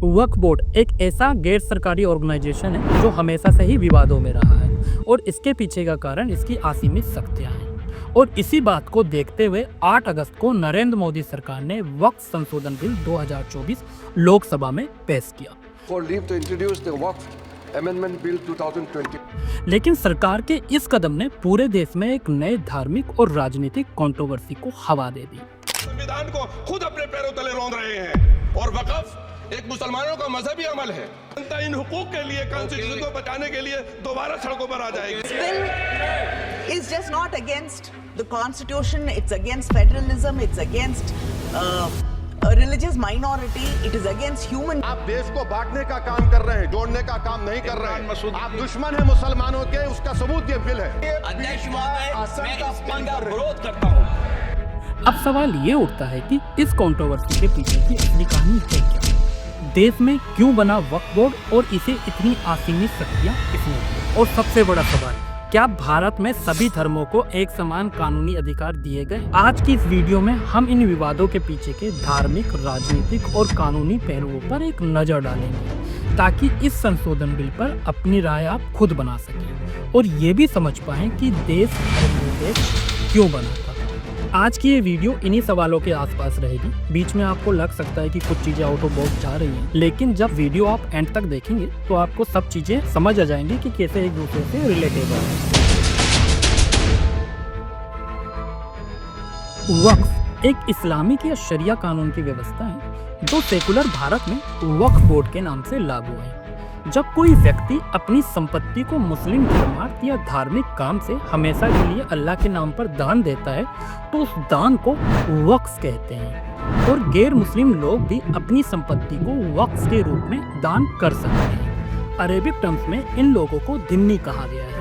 वक्फ board एक ऐसा गैर सरकारी ऑर्गेनाइजेशन है जो हमेशा से ही विवादों में रहा है और इसके पीछे का कारण इसकी असीमित शक्तियां हैं। और इसी बात को देखते हुए 8 अगस्त को नरेंद्र मोदी सरकार ने वक्फ संशोधन बिल 2024 लोकसभा में पेश किया। For leave to introduce the Waqf Amendment Bill 2020. लेकिन सरकार के इस कदम ने पूरे देश में एक नए धार्मिक और राजनीतिक कंट्रोवर्सी को हवा दे दी। संविधान को खुद अपने पैरों तले रौंद रहे हैं और वक़्फ़ एक मुसलमानों का मजहबी अमल है। जनता इन हुकूक के लिए, कॉन्स्टिट्यूशन को बचाने के लिए दोबारा सड़कों पर आ जाएगी। This bill is just not against the constitution, it's against federalism, it's against a religious minority, it is against human. आप देश को बांटने का काम कर रहे हैं, जोड़ने का काम नहीं कर रहे हैं। आप दुश्मन हैं मुसलमानों के, उसका सबूत ये बिल है। अध्यक्ष महोदय, मैं इस बिल का विरोध करता हूँ। अब सवाल ये उठता है कि इस कंट्रोवर्सी के पीछे की असली कहानी है क्या? देश में क्यों बना वक्फ बोर्ड और इसे इतनी असीमित शक्तियां किसने दी? और सबसे बड़ा सवाल, क्या भारत में सभी धर्मों को एक समान कानूनी अधिकार दिए गए? आज की इस वीडियो में हम इन विवादों के पीछे के धार्मिक, राजनीतिक और कानूनी पहलुओं पर एक नजर डालेंगे ताकि इस संशोधन बिल पर अपनी राय आप खुद बना सकें और ये भी समझ पाएं कि देश धर्मनिरपेक्ष क्यों बना था। आज की ये वीडियो इन्हीं सवालों के आसपास रहेगी। बीच में आपको लग सकता है कि कुछ चीजें आउट ऑफ बॉक्स जा रही हैं, लेकिन जब वीडियो आप एंड तक देखेंगे तो आपको सब चीजें समझ आ जाएंगी कि कैसे एक दूसरे से रिलेटेबल है। वक्फ एक इस्लामिक या शरिया कानून की व्यवस्था है जो सेकुलर भारत में वक्फ बोर्ड के नाम से लागू है। जब कोई व्यक्ति अपनी संपत्ति को मुस्लिम जमात या धार्मिक काम से हमेशा के लिए अल्लाह के नाम पर दान देता है तो उस दान को वक्फ कहते हैं। और गैर मुस्लिम लोग भी अपनी संपत्ति को वक्फ के रूप में दान कर सकते हैं। अरेबिक टर्म्स में इन लोगों को धिम्मी कहा गया है।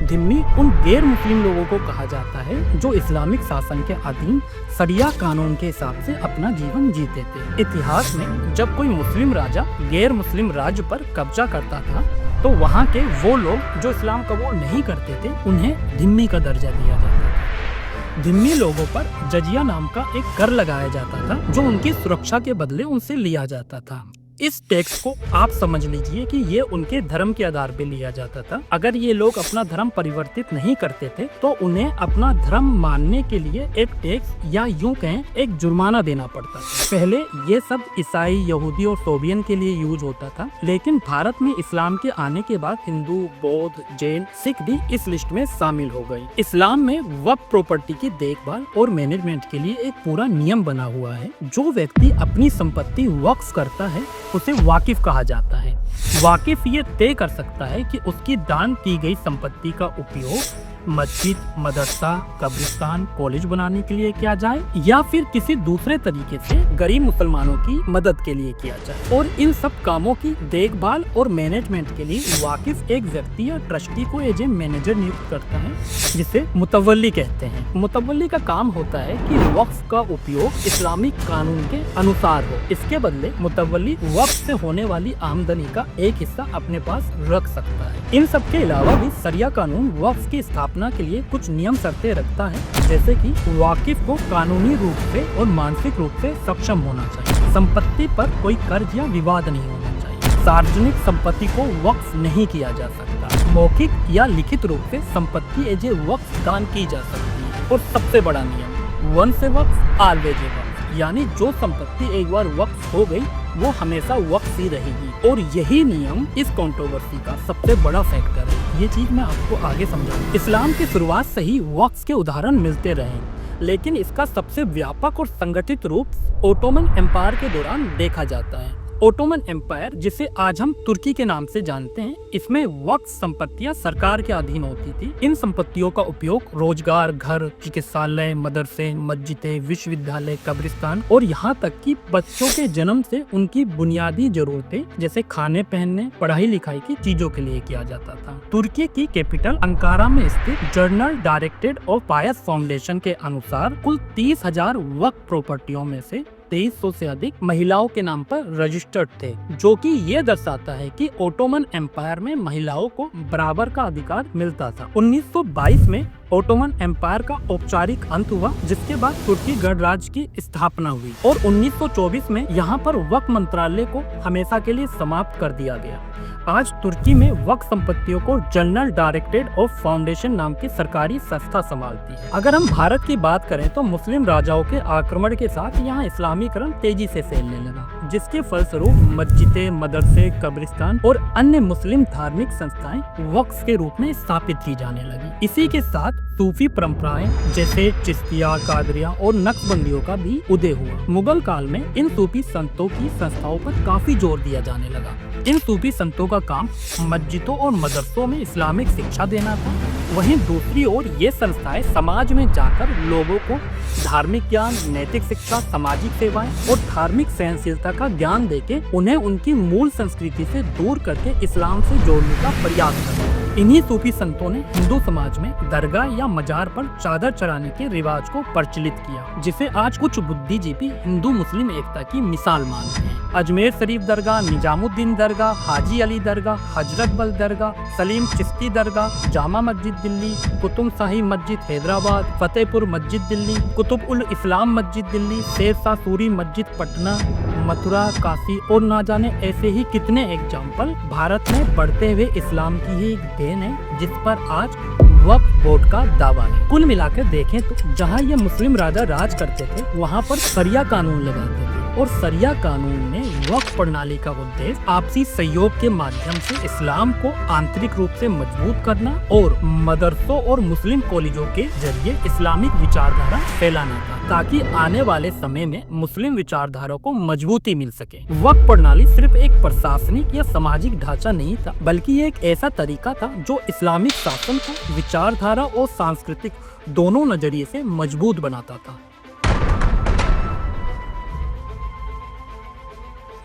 धिम्मी उन गैर मुस्लिम लोगों को कहा जाता है जो इस्लामिक शासन के अधीन शरिया कानून के हिसाब से अपना जीवन जीते थे। इतिहास में जब कोई मुस्लिम राजा गैर मुस्लिम राज्य पर कब्जा करता था तो वहाँ के वो लोग जो इस्लाम कबूल नहीं करते थे उन्हें धिम्मी का दर्जा दिया जाता था। धिम्मी लोगों पर जजिया नाम का एक कर लगाया जाता था जो उनकी सुरक्षा के बदले उनसे लिया जाता था। इस टैक्स को आप समझ लीजिए कि ये उनके धर्म के आधार पे लिया जाता था। अगर ये लोग अपना धर्म परिवर्तित नहीं करते थे तो उन्हें अपना धर्म मानने के लिए एक टैक्स या यूं कहें एक जुर्माना देना पड़ता था। पहले ये सब ईसाई, यहूदी और सोबियन के लिए यूज होता था, लेकिन भारत में इस्लाम के आने के बाद हिंदू, बौद्ध, जैन, सिख भी इस लिस्ट में शामिल हो गई। इस्लाम में वक्फ प्रॉपर्टी की देखभाल और मैनेजमेंट के लिए एक पूरा नियम बना हुआ है। जो व्यक्ति अपनी संपत्ति वक्फ करता है उसे वाकिफ कहा जाता है। वाकिफ ये तय कर सकता है कि उसकी दान की गई संपत्ति का उपयोग मस्जिद, मदरसा, कब्रिस्तान, कॉलेज बनाने के लिए किया जाए या फिर किसी दूसरे तरीके से गरीब मुसलमानों की मदद के लिए किया जाए। और इन सब कामों की देखभाल और मैनेजमेंट के लिए वाकिफ एक व्यक्ति या ट्रस्टी को एज ए मैनेजर नियुक्त करता है जिसे मुतवल्ली कहते हैं। मुतवल्ली का काम होता है कि वक्फ का उपयोग इस्लामिक कानून के अनुसार हो। इसके बदले मुतवल्ली वक्फ से होने वाली आमदनी का एक हिस्सा अपने पास रख सकता है। इन सब के अलावा भी शरिया कानून वक्फ की स्थापना के लिए कुछ नियम शर्तें रखता है, जैसे कि वाकिफ को कानूनी रूप से और मानसिक रूप से सक्षम होना चाहिए। संपत्ति पर कोई कर्ज या विवाद नहीं होना चाहिए। सार्वजनिक संपत्ति को वक्फ नहीं किया जा सकता। मौखिक या लिखित रूप से संपत्ति एज ए वक्फ दान की जा सकती है। और सबसे बड़ा नियम, once a Waqf always a वक्फ, यानी जो संपत्ति एक बार वक्फ हो गई वो हमेशा वक्फ ही रहेगी। और यही नियम इस कंट्रोवर्सी का सबसे बड़ा फैक्टर है। ये चीज मैं आपको आगे समझाऊंगा। इस्लाम की शुरुआत से ही वक्फ के उदाहरण मिलते रहे, लेकिन इसका सबसे व्यापक और संगठित रूप ओटोमन एम्पायर के दौरान देखा जाता है। ओटोमन एम्पायर, जिसे आज हम तुर्की के नाम से जानते हैं, इसमें वक्फ संपत्तियां सरकार के अधीन होती थी। इन संपत्तियों का उपयोग रोजगार, घर, चिकित्सालय, मदरसे, मस्जिदें, विश्वविद्यालय, कब्रिस्तान और यहाँ तक कि बच्चों के जन्म से उनकी बुनियादी जरूरतें जैसे खाने, पहनने, पढ़ाई लिखाई की चीजों के लिए किया जाता था। तुर्की की कैपिटल अंकारा में स्थित general directed of pious foundation के अनुसार कुल 30,000 वक्फ प्रॉपर्टियों में से 2300 से अधिक महिलाओं के नाम पर रजिस्टर्ड थे, जो कि ये दर्शाता है कि ओटोमन एम्पायर में महिलाओं को बराबर का अधिकार मिलता था। 1922 में ओटोमन एम्पायर का औपचारिक अंत हुआ, जिसके बाद तुर्की गणराज्य की स्थापना हुई और 1924 में यहाँ पर वक्फ मंत्रालय को हमेशा के लिए समाप्त कर दिया गया। आज तुर्की में वक्फ संपत्तियों को जनरल डायरेक्टरेट ऑफ फाउंडेशन नाम की सरकारी संस्था संभालती है। अगर हम भारत की बात करें तो मुस्लिम राजाओं के आक्रमण के साथ यहाँ इस्लामीकरण तेजी से फैलने लगा, जिसके फलस्वरूप मस्जिदें, मदरसे, कब्रिस्तान और अन्य मुस्लिम धार्मिक संस्थाएं वक्फ के रूप में स्थापित की जाने लगी। इसी के साथ सूफी परंपराएं जैसे चिश्तिया, कादरिया और नक्शबंदियों का भी उदय हुआ। मुगल काल में इन सूफी संतों की संस्थाओं पर काफी जोर दिया जाने लगा। इन सूफी संतों का काम मस्जिदों और मदरसों में इस्लामिक शिक्षा देना था। वहीं दूसरी ओर ये संस्थाएं समाज में जाकर लोगों को धार्मिक ज्ञान, नैतिक शिक्षा, सामाजिक सेवाएं और धार्मिक सहनशीलता का ज्ञान देके उन्हें उनकी मूल संस्कृति से दूर करके इस्लाम से जोड़ने का प्रयास करते। इन्हीं सूफी संतों ने हिंदू समाज में दरगाह या मजार पर चादर चढ़ाने के रिवाज को प्रचलित किया, जिसे आज कुछ बुद्धिजीवी हिंदू मुस्लिम एकता की मिसाल मानते हैं। अजमेर शरीफ दरगाह, निजामुद्दीन दरगाह, हाजी अली दरगाह, हजरत बल दरगाह, सलीम चिश्ती दरगाह, जामा मस्जिद दिल्ली, कुतुब शाही मस्जिद हैदराबाद, फतेहपुर मस्जिद दिल्ली, कुतुब उल इस्लाम मस्जिद दिल्ली, शेर शाह सूरी मस्जिद पटना, मथुरा, काशी और ना जाने ऐसे ही कितने एग्जाम्पल भारत में बढ़ते हुए इस्लाम की ही एक देन है, जिस पर आज वक्फ बोर्ड का दावा है। कुल मिलाकर देखें तो जहां ये मुस्लिम राजा राज करते थे, वहां पर शरिया कानून लगाते थे और शरिया कानून ने वक्फ प्रणाली का उद्देश्य आपसी सहयोग के माध्यम से इस्लाम को आंतरिक रूप से मजबूत करना और मदरसों और मुस्लिम कॉलेजों के जरिए इस्लामिक विचारधारा फैलाना था, ताकि आने वाले समय में मुस्लिम विचारधारा को मजबूती मिल सके। वक्फ प्रणाली सिर्फ एक प्रशासनिक या सामाजिक ढांचा नहीं था, बल्कि ये एक ऐसा तरीका था जो इस्लामिक शासन को विचारधारा और सांस्कृतिक दोनों नजरिए से मजबूत बनाता था।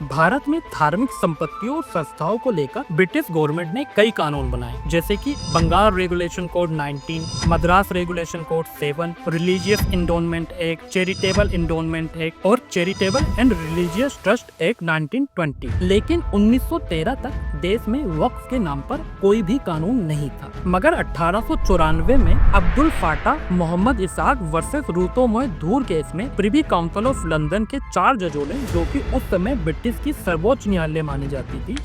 भारत में धार्मिक संपत्तियों और संस्थाओं को लेकर ब्रिटिश गवर्नमेंट ने कई कानून बनाए, जैसे कि Bengal regulation code 19, Madras regulation code 7, religious endowment act, charitable endowment act और charitable and religious trust act 1920। लेकिन 1913 तक देश में वक्फ के नाम पर कोई भी कानून नहीं था, मगर 1894 में अब्दुल फाटा मोहम्मद इसाक वर्सेस रूतोमोय धूर केस में प्रिवी काउंसिल ऑफ लंदन के 4 जजों ने, जो कि उस समय ब्रिटिश की सर्वोच्च न्यायालय मानी जाती थी,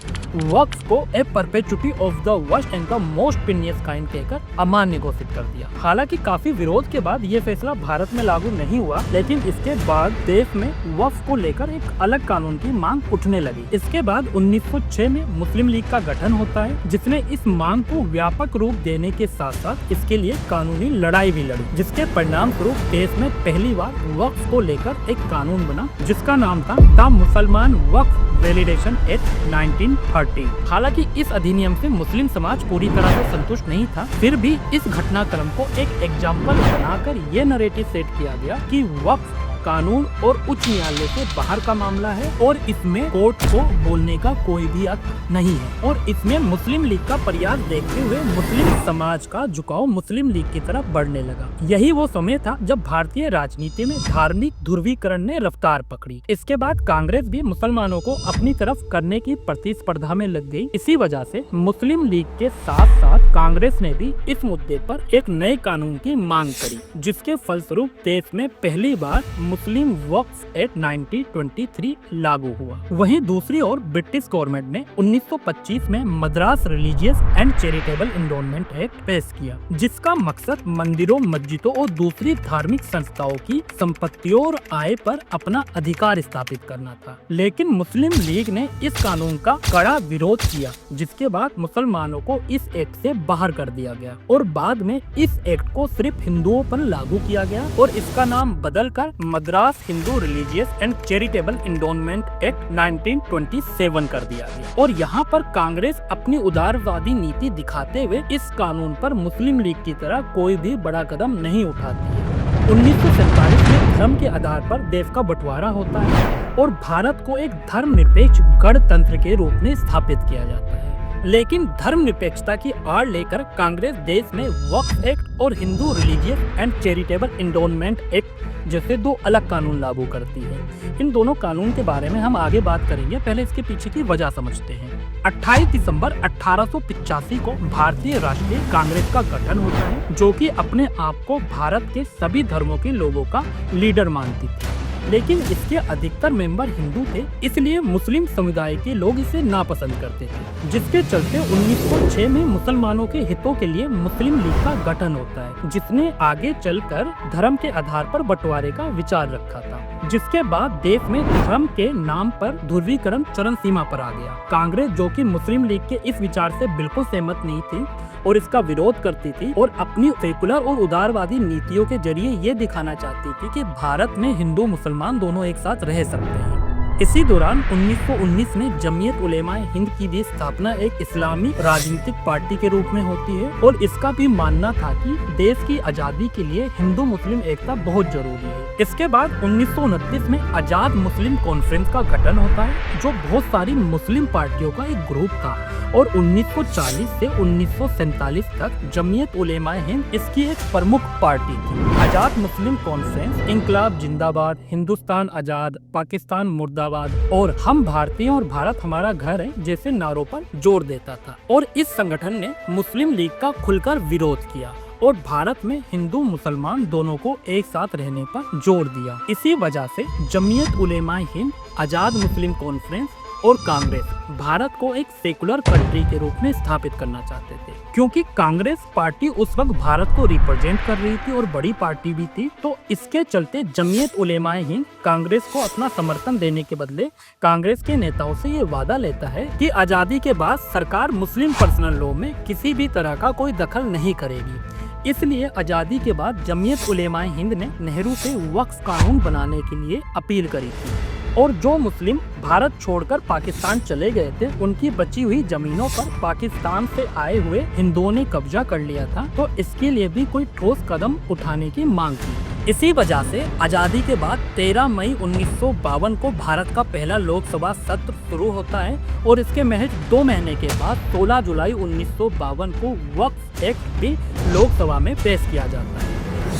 वक्फ को a perpetuity of the worst and the most pernicious kind कहकर अमान्य घोषित कर दिया। हालांकि काफी विरोध के बाद ये फैसला भारत में लागू नहीं हुआ, लेकिन इसके बाद देश में वक्फ को लेकर एक अलग कानून की मांग उठने लगी। इसके बाद 1906 में मुस्लिम लीग का गठन होता है, जिसने इस मांग को व्यापक रूप देने के साथ साथ इसके लिए कानूनी लड़ाई भी लड़ी, जिसके परिणाम स्वरूप देश में पहली बार वक्फ को लेकर एक कानून बना, जिसका नाम था द मुसलमान वक्फ वैलिडेशन एक्ट 1930। हालांकि इस अधिनियम से मुस्लिम समाज पूरी तरह से संतुष्ट नहीं था, फिर भी इस घटनाक्रम को एक एग्जाम्पल बनाकर ये नैरेटिव सेट किया गया कि वक्फ कानून और उच्च न्यायालय से बाहर का मामला है और इसमें कोर्ट को बोलने का कोई भी हक नहीं है। और इसमें मुस्लिम लीग का प्रयास देखते हुए मुस्लिम समाज का झुकाव मुस्लिम लीग की तरफ बढ़ने लगा। यही वो समय था जब भारतीय राजनीति में धार्मिक ध्रुवीकरण ने रफ्तार पकड़ी। इसके बाद कांग्रेस भी मुसलमानों को अपनी तरफ करने की प्रतिस्पर्धा में लग गई। इसी वजह से मुस्लिम लीग के साथ साथ कांग्रेस ने भी इस मुद्दे पर एक नए कानून की मांग करी, जिसके फलस्वरूप देश में पहली बार मुस्लिम वक्फ एक्ट 1923 लागू हुआ। वहीं दूसरी ओर ब्रिटिश गवर्नमेंट ने 1925 में Madras religious and charitable endowment act पेश किया, जिसका मकसद मंदिरों, मस्जिदों और दूसरी धार्मिक संस्थाओं की संपत्तियों और आय पर अपना अधिकार स्थापित करना था। लेकिन मुस्लिम लीग ने इस कानून का कड़ा विरोध किया, जिसके बाद मुसलमानों को इस एक्ट से बाहर कर दिया गया और बाद में इस एक्ट को सिर्फ हिंदुओं पर लागू किया गया और इसका नाम बदलकर Madras Hindu religious and charitable endowment act 1927 कर दिया गया। और यहाँ पर कांग्रेस अपनी उदारवादी नीति दिखाते हुए इस कानून पर मुस्लिम लीग की तरह कोई भी बड़ा कदम नहीं उठाती है। 1947 में धर्म के आधार पर देश का बंटवारा होता है और भारत को एक धर्मनिरपेक्ष गणतंत्र के रूप में स्थापित किया जाता है। लेकिन धर्मनिरपेक्षता की आड़ लेकर कांग्रेस देश में वक्फ एक्ट और Hindu religious and charitable endowment act जैसे दो अलग कानून लागू करती है। इन दोनों कानून के बारे में हम आगे बात करेंगे, पहले इसके पीछे की वजह समझते हैं। 28 दिसंबर 1885 को भारतीय राष्ट्रीय कांग्रेस का गठन होता है, जो कि अपने आप को भारत के सभी धर्मों के लोगों का लीडर मानती थी, लेकिन इसके अधिकतर मेंबर हिंदू थे, इसलिए मुस्लिम समुदाय के लोग इसे नापसंद करते थे, जिसके चलते 1906 में मुसलमानों के हितों के लिए मुस्लिम लीग का गठन होता है, जिसने आगे चलकर धर्म के आधार पर बंटवारे का विचार रखा था, जिसके बाद देश में धर्म के नाम पर ध्रुवीकरण चरम सीमा पर आ गया। कांग्रेस, जो कि मुस्लिम लीग के इस विचार से बिल्कुल सहमत नहीं थी और इसका विरोध करती थी, और अपनी सेकुलर और उदारवादी नीतियों के जरिए ये दिखाना चाहती थी कि भारत में हिंदू मुसलमान दोनों एक साथ रह सकते हैं। इसी दौरान 1919 में जमीयत उलेमाए हिंद की भी स्थापना एक इस्लामी राजनीतिक पार्टी के रूप में होती है, और इसका भी मानना था कि देश की आजादी के लिए हिंदू मुस्लिम एकता बहुत जरूरी है। इसके बाद 1929 में आजाद मुस्लिम कॉन्फ्रेंस का गठन होता है, जो बहुत सारी मुस्लिम पार्टियों का एक ग्रुप था, और 1940 से 1947 तक जमीयत उलेमाए हिंद इसकी एक प्रमुख पार्टी थी। आजाद मुस्लिम कॉन्फ्रेंस इंकलाब जिंदाबाद, हिंदुस्तान आजाद, पाकिस्तान मुर्दाबाद और हम भारतीय और भारत हमारा घर है जैसे नारों पर जोर देता था, और इस संगठन ने मुस्लिम लीग का खुलकर विरोध किया और भारत में हिंदू मुसलमान दोनों को एक साथ रहने पर जोर दिया। इसी वजह से जमीयत उलेमाए हिंद, आजाद मुस्लिम कॉन्फ्रेंस और कांग्रेस भारत को एक सेकुलर कंट्री के रूप में स्थापित करना चाहते थे। क्योंकि कांग्रेस पार्टी उस वक्त भारत को रिप्रेजेंट कर रही थी और बड़ी पार्टी भी थी, तो इसके चलते जमीयत उलेमाए हिंद कांग्रेस को अपना समर्थन देने के बदले कांग्रेस के नेताओं से ये वादा लेता है कि आजादी के बाद सरकार मुस्लिम पर्सनल लॉ में किसी भी तरह का कोई दखल नहीं करेगी। इसलिए आजादी के बाद जमीयत उलेमाए हिंद ने नेहरू से वक्फ कानून बनाने के लिए अपील करी थी, और जो मुस्लिम भारत छोड़कर पाकिस्तान चले गए थे, उनकी बची हुई जमीनों पर पाकिस्तान से आए हुए हिंदुओं ने कब्जा कर लिया था, तो इसके लिए भी कोई ठोस कदम उठाने की मांग की। इसी वजह से आजादी के बाद 13 मई 1952 को भारत का पहला लोकसभा सत्र शुरू होता है, और इसके महज 2 महीने के बाद 16 जुलाई 1952 को वक्फ एक्ट भी लोकसभा में पेश किया जाता है।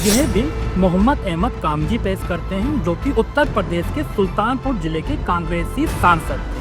यह बिल मोहम्मद अहमद कामजी पेश करते हैं, जो कि उत्तर प्रदेश के सुल्तानपुर जिले के कांग्रेसी सांसद थे,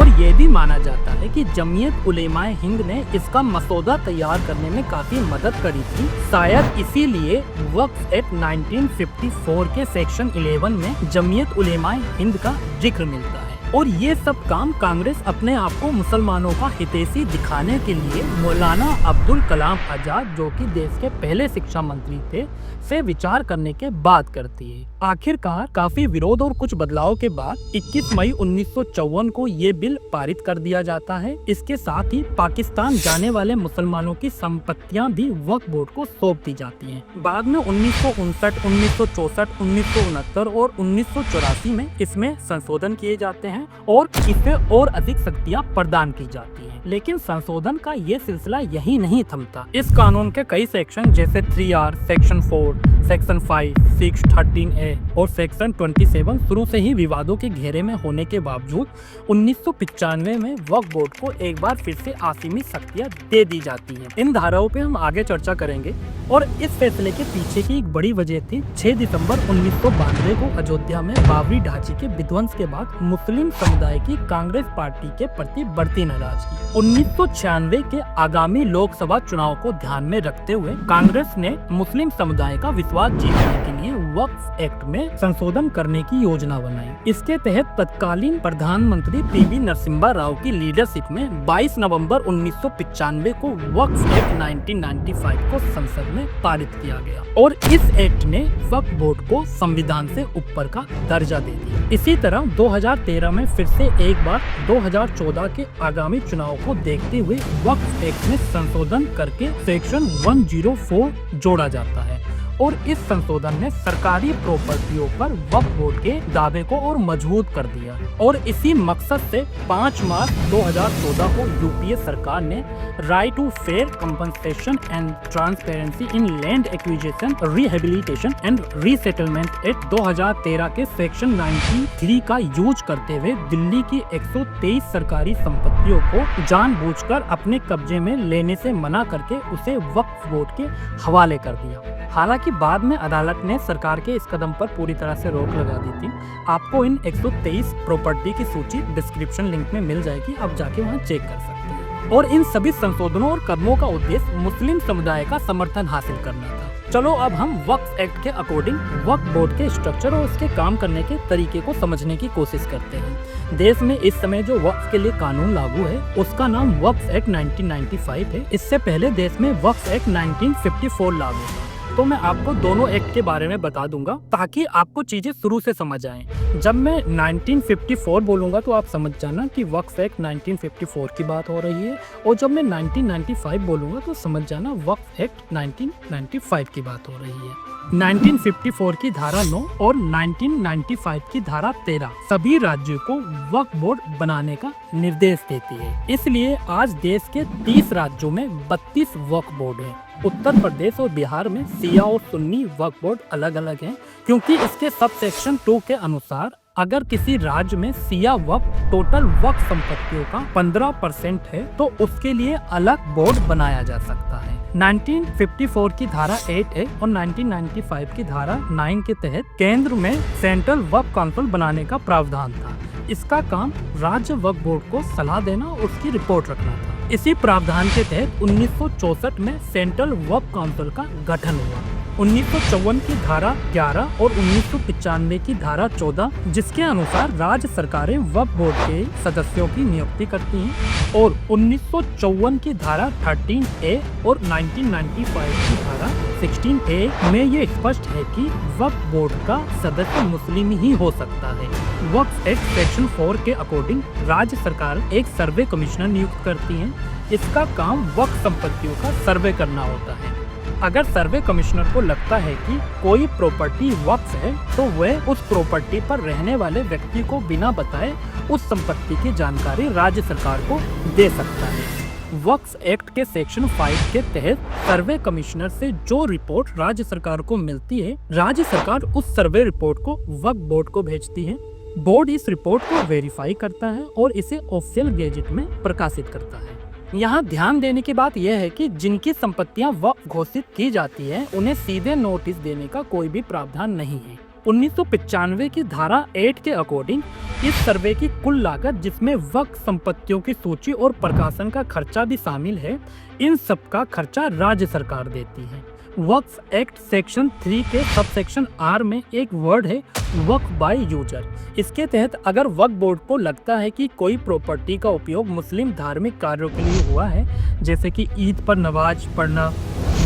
और ये भी माना जाता है कि जमीयत उलेमाए हिंद ने इसका मसौदा तैयार करने में काफी मदद करी थी। शायद इसीलिए वक्फ एक्ट 1954 के सेक्शन 11 में जमीयत उलेमाए हिंद का जिक्र मिलता है। और ये सब काम कांग्रेस अपने आप को मुसलमानों का हितैषी दिखाने के लिए मौलाना अब्दुल कलाम आजाद, जो कि देश के पहले शिक्षा मंत्री थे, से विचार करने के बाद करती है। आखिरकार काफी विरोध और कुछ बदलाव के बाद 21 मई 1954 को ये बिल पारित कर दिया जाता है। इसके साथ ही पाकिस्तान जाने वाले मुसलमानों की संपत्तियां भी वक्फ बोर्ड को सौंप दी जाती हैं। बाद में 1959, 1964, 1969 और 1984 में इसमें संशोधन किए जाते हैं और इसे और अधिक शक्तियां प्रदान की जाती हैं। लेकिन संशोधन का ये सिलसिला यही नहीं थमता। इस कानून के कई सेक्शन जैसे 3R, सेक्शन 4, सेक्शन 5, 6, 13A और सेक्शन 27 शुरू से ही विवादों के घेरे में होने के बावजूद 1995 में वक्फ बोर्ड को एक बार फिर से असीमित शक्तियां दे दी जाती हैं। इन धाराओं पे हम आगे चर्चा करेंगे, और इस फैसले के पीछे की एक बड़ी वजह थी 6 दिसंबर 1992 को अयोध्या में बाबरी ढांचे के विध्वंस के बाद मुस्लिम समुदाय की कांग्रेस पार्टी के प्रति बढ़ती नाराजगी। 1996 के आगामी लोकसभा चुनाव को ध्यान में रखते हुए कांग्रेस ने मुस्लिम समुदाय का विश्वास जीतने के लिए वक्फ एक्ट में संशोधन करने की योजना बनाई। इसके तहत तत्कालीन प्रधानमंत्री पीवी नरसिम्हा राव की लीडरशिप में 22 नवंबर 1995 को वक्फ एक्ट 1995 को संसद में पारित किया गया, और इस एक्ट ने वक्फ बोर्ड को संविधान से ऊपर का दर्जा दे दिया। इसी तरह 2013 में फिर से एक बार 2014 के आगामी चुनाव को देखते हुए वक्फ एक्ट में संशोधन करके सेक्शन 104 जोड़ा जाता है, और इस संशोधन ने सरकारी प्रॉपर्टियों पर वक्फ बोर्ड के दावे को और मजबूत कर दिया। और इसी मकसद से 5 मार्च 2014 को यूपीए सरकार ने right to fair compensation and transparency in land acquisition, rehabilitation and resettlement act 2013 के सेक्शन 93 का यूज करते हुए दिल्ली की 123 सरकारी संपत्तियों को जानबूझकर अपने कब्जे में लेने से मना करके उसे वक्फ बोर्ड के हवाले कर दिया। हालांकि बाद में अदालत ने सरकार के इस कदम पर पूरी तरह से रोक लगा दी थी। आपको इन 123 प्रॉपर्टी की सूची डिस्क्रिप्शन लिंक में मिल जाएगी, आप जाके वहाँ चेक कर सकते हैं। और इन सभी संशोधनों और कदमों का उद्देश्य मुस्लिम समुदाय का समर्थन हासिल करना था। चलो अब हम वक्फ एक्ट के अकॉर्डिंग वक्फ बोर्ड के स्ट्रक्चर और उसके काम करने के तरीके को समझने की कोशिश करते हैं। देश में इस समय जो वक्फ के लिए कानून लागू है उसका नाम वक्फ एक्ट 1995 है। इससे पहले देश में वक्फ एक्ट 1954 लागू था। तो मैं आपको दोनों एक्ट के बारे में बता दूंगा ताकि आपको चीजें शुरू से समझ आएं। जब मैं 1954 बोलूंगा तो आप समझ जाना कि वक्फ एक्ट 1954 की बात हो रही है, और जब मैं 1995 बोलूंगा तो समझ जाना वक्फ एक्ट 1995 की बात हो रही है। 1954 की धारा 9 और 1995 की धारा 13 सभी राज्यों को वक्फ बोर्ड बनाने का निर्देश देती है। इसलिए आज देश के 30 राज्यों में 32 वक्फ बोर्ड हैं। उत्तर प्रदेश और बिहार में शिया और सुन्नी वक्फ बोर्ड अलग अलग हैं, क्योंकि इसके सब सेक्शन 2 के अनुसार अगर किसी राज्य में शिया वक्फ टोटल वक्फ संपत्तियों का 15% है तो उसके लिए अलग बोर्ड बनाया जा सकता है। 1954 की धारा 8 है और 1995 की धारा 9 के तहत केंद्र में सेंट्रल वक्फ काउंसिल बनाने का प्रावधान था। इसका काम राज्य वक्फ बोर्ड को सलाह देना और उसकी रिपोर्ट रखना था। इसी प्रावधान के तहत 1964 में सेंट्रल वक्फ काउंसिल का गठन हुआ। 1954 की धारा 11 और 1995 की धारा 14 जिसके अनुसार राज्य सरकारें वक्फ बोर्ड के सदस्यों की नियुक्ति करती हैं, और 1954 की धारा 13A और 1995 की धारा 16A में ये स्पष्ट है कि वक्फ बोर्ड का सदस्य मुस्लिम ही हो सकता है। वक्फ एक्ट सेक्शन 4 के अकॉर्डिंग राज्य सरकार एक सर्वे कमिश्नर नियुक्त करती है। इसका काम वक्फ संपत्तियों का सर्वे करना होता है। अगर सर्वे कमिश्नर को लगता है कि कोई प्रॉपर्टी वक्फ है तो वह उस प्रॉपर्टी पर रहने वाले व्यक्ति को बिना बताए उस संपत्ति की जानकारी राज्य सरकार को दे सकता है। वक्फ एक्ट के सेक्शन 5 के तहत सर्वे कमिश्नर से जो रिपोर्ट राज्य सरकार को मिलती है, राज्य सरकार उस सर्वे रिपोर्ट को वक्फ बोर्ड को भेजती है। बोर्ड इस रिपोर्ट को वेरीफाई करता है और इसे ऑफिशियल गैजेट में प्रकाशित करता है। यहाँ ध्यान देने की बात यह है कि जिनकी संपत्तियां वक्फ घोषित की जाती है उन्हें सीधे नोटिस देने का कोई भी प्रावधान नहीं है। 1995 की धारा 8 के अकॉर्डिंग इस सर्वे की कुल लागत, जिसमें वक्फ संपत्तियों की सूची और प्रकाशन का खर्चा भी शामिल है, इन सब का खर्चा राज्य सरकार देती है। वक्फ एक्ट सेक्शन 3 के सब सेक्शन R में एक वर्ड है वक्फ बाय यूजर। इसके तहत अगर वक्फ बोर्ड को लगता है कि कोई प्रॉपर्टी का उपयोग मुस्लिम धार्मिक कार्यों के लिए हुआ है, जैसे कि ईद पर नमाज पढ़ना,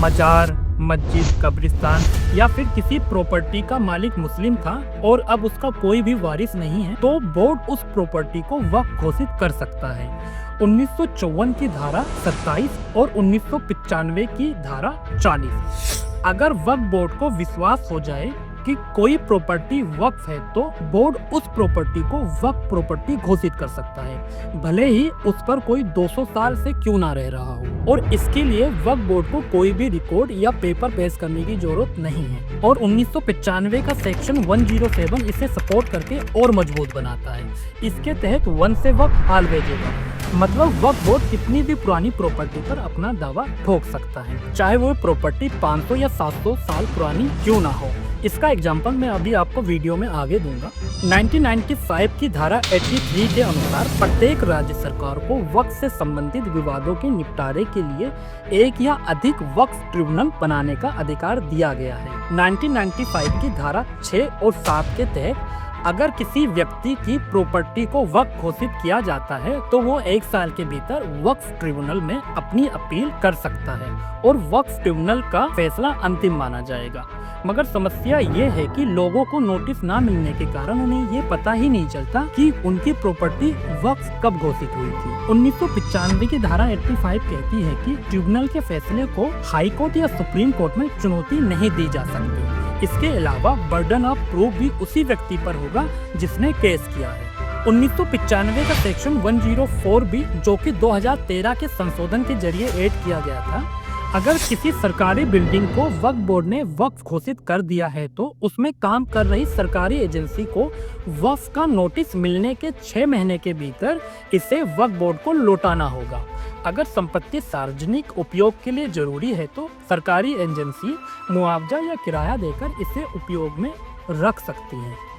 मजार, मस्जिद, कब्रिस्तान, या फिर किसी प्रॉपर्टी का मालिक मुस्लिम था और अब उसका कोई भी वारिस नहीं है, तो बोर्ड उस प्रॉपर्टी को वक्फ घोषित कर सकता है। 1954 की धारा 27 और 1995 की धारा 40। अगर वक्फ बोर्ड को विश्वास हो जाए कि कोई प्रॉपर्टी वक्फ है तो बोर्ड उस प्रॉपर्टी को वक्फ प्रॉपर्टी घोषित कर सकता है, भले ही उस पर कोई 200 साल से क्यों ना रह रहा हो। और इसके लिए वक्फ बोर्ड को कोई भी रिकॉर्ड या पेपर पेश करने की जरूरत नहीं है। और 1995 का सेक्शन 107 इसे सपोर्ट करके और मजबूत बनाता है। इसके तहत वन से वक्फ ऑलवेज वक्फ, मतलब वक्फ बोर्ड कितनी भी पुरानी प्रॉपर्टी पर अपना दावा ठोक सकता है, चाहे वो प्रॉपर्टी 500 या 700 साल पुरानी क्यों ना हो। इसका एग्जाम्पल मैं अभी आपको वीडियो में आगे दूंगा। 1995 की धारा 83 के अनुसार प्रत्येक राज्य सरकार को वक्फ से संबंधित विवादों के निपटारे के लिए एक या अधिक वक्फ ट्रिब्यूनल बनाने का अधिकार दिया गया है। 1995 की धारा 6 और 7 के तहत अगर किसी व्यक्ति की प्रॉपर्टी को वक्फ घोषित किया जाता है तो वो 1 साल के भीतर वक्फ ट्रिब्यूनल में अपनी अपील कर सकता है और वक्फ ट्रिब्यूनल का फैसला अंतिम माना जाएगा। मगर समस्या ये है कि लोगों को नोटिस ना मिलने के कारण उन्हें ये पता ही नहीं चलता कि उनकी प्रॉपर्टी वक्फ कब घोषित हुई थी। 1995 की धारा 85 कहती है कि ट्रिब्यूनल के फैसले को हाई कोर्ट या सुप्रीम कोर्ट में चुनौती नहीं दी जा सकती। इसके अलावा बर्डन ऑफ प्रूफ भी उसी व्यक्ति पर होगा जिसने केस किया है। 1995 का सेक्शन 104 भी, जो कि 2013 के संशोधन के जरिए ऐड किया गया था, अगर किसी सरकारी बिल्डिंग को वक्फ बोर्ड ने वक्फ घोषित कर दिया है तो उसमें काम कर रही सरकारी एजेंसी को वक्फ का नोटिस मिलने के 6 महीने के भीतर इसे वक्फ बोर्ड को लौटाना होगा। अगर संपत्ति सार्वजनिक उपयोग के लिए जरूरी है तो सरकारी एजेंसी मुआवजा या किराया देकर इसे उपयोग में रख सकती है।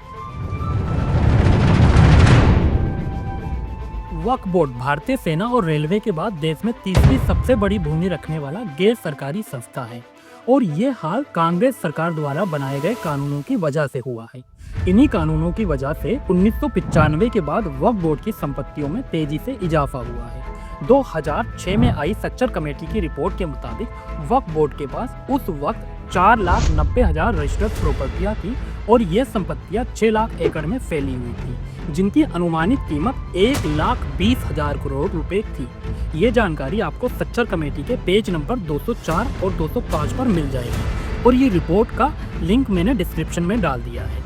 वक्फ बोर्ड भारतीय सेना और रेलवे के बाद देश में तीसरी सबसे बड़ी भूमि रखने वाला गैर सरकारी संस्था है और ये हाल कांग्रेस सरकार द्वारा बनाए गए कानूनों की वजह से हुआ है। इन्हीं कानूनों की वजह से 1995 के बाद वक्फ बोर्ड की संपत्तियों में तेजी से इजाफा हुआ है। 2006 में आई सच्चर कमेटी की रिपोर्ट के मुताबिक वक्फ बोर्ड के पास उस वक्त 4,90,000 रजिस्टर्ड प्रॉपर्टियां थी और ये संपत्तियां 6 लाख एकड़ में फैली हुई थी, जिनकी अनुमानित कीमत 1,20,000 करोड़ रुपए थी। ये जानकारी आपको सच्चर कमेटी के पेज नंबर 204 और 205 पर मिल जाएगी और ये रिपोर्ट का लिंक मैंने डिस्क्रिप्शन में डाल दिया है।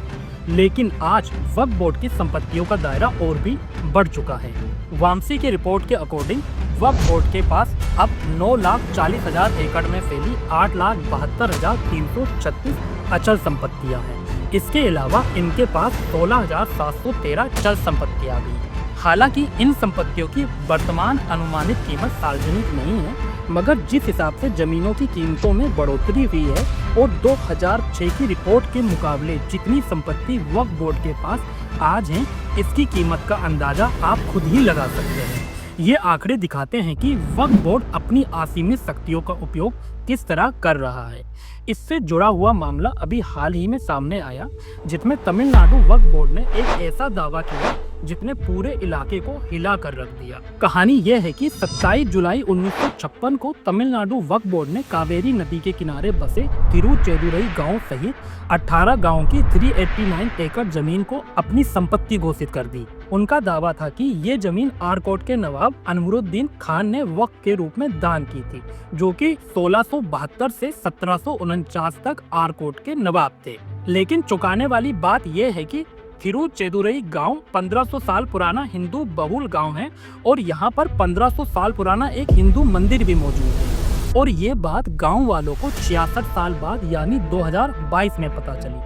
लेकिन आज वक्फ बोर्ड की संपत्तियों का दायरा और भी बढ़ चुका है। वामसी की रिपोर्ट के अकॉर्डिंग वक्फ बोर्ड के पास अब 9,40,000 एकड़ में फैली 8,72,336 अचल संपत्तियां हैं। इसके अलावा इनके पास 16,713 चल संपत्तियां भी। हालांकि इन संपत्तियों की वर्तमान अनुमानित कीमत सार्वजनिक नहीं है, मगर जिस हिसाब से जमीनों की कीमतों में बढ़ोतरी हुई है और 2006 की रिपोर्ट के मुकाबले जितनी संपत्ति वक्फ बोर्ड के पास आज है, इसकी कीमत का अंदाजा आप खुद ही लगा सकते हैं। ये आंकड़े दिखाते हैं कि वक्फ बोर्ड अपनी असीमित शक्तियों का उपयोग किस तरह कर रहा है। इससे जुड़ा हुआ मामला अभी हाल ही में सामने आया, जिसमें तमिलनाडु वक्फ बोर्ड ने एक ऐसा दावा किया जिसने पूरे इलाके को हिला कर रख दिया। कहानी यह है कि 27 जुलाई 1956 को तमिलनाडु वक्फ बोर्ड ने कावेरी नदी के किनारे बसे तिरुचेदुरई गांव सहित 18 गांवों की 389 एकड़ जमीन को अपनी संपत्ति घोषित कर दी। उनका दावा था कि ये जमीन आरकोट के नवाब अनवरुद्दीन खान ने वक्फ के रूप में दान की थी, जो कि 1672 से 1749 तक आरकोट के नवाब थे। लेकिन चौंकाने वाली बात यह है कि तिरुचेदुरई गांव 1500 साल पुराना हिंदू बहुल गांव है और यहाँ पर 1500 साल पुराना एक हिंदू मंदिर भी मौजूद है। और ये बात गांव वालों को 66 साल बाद यानी 2022 में पता चली।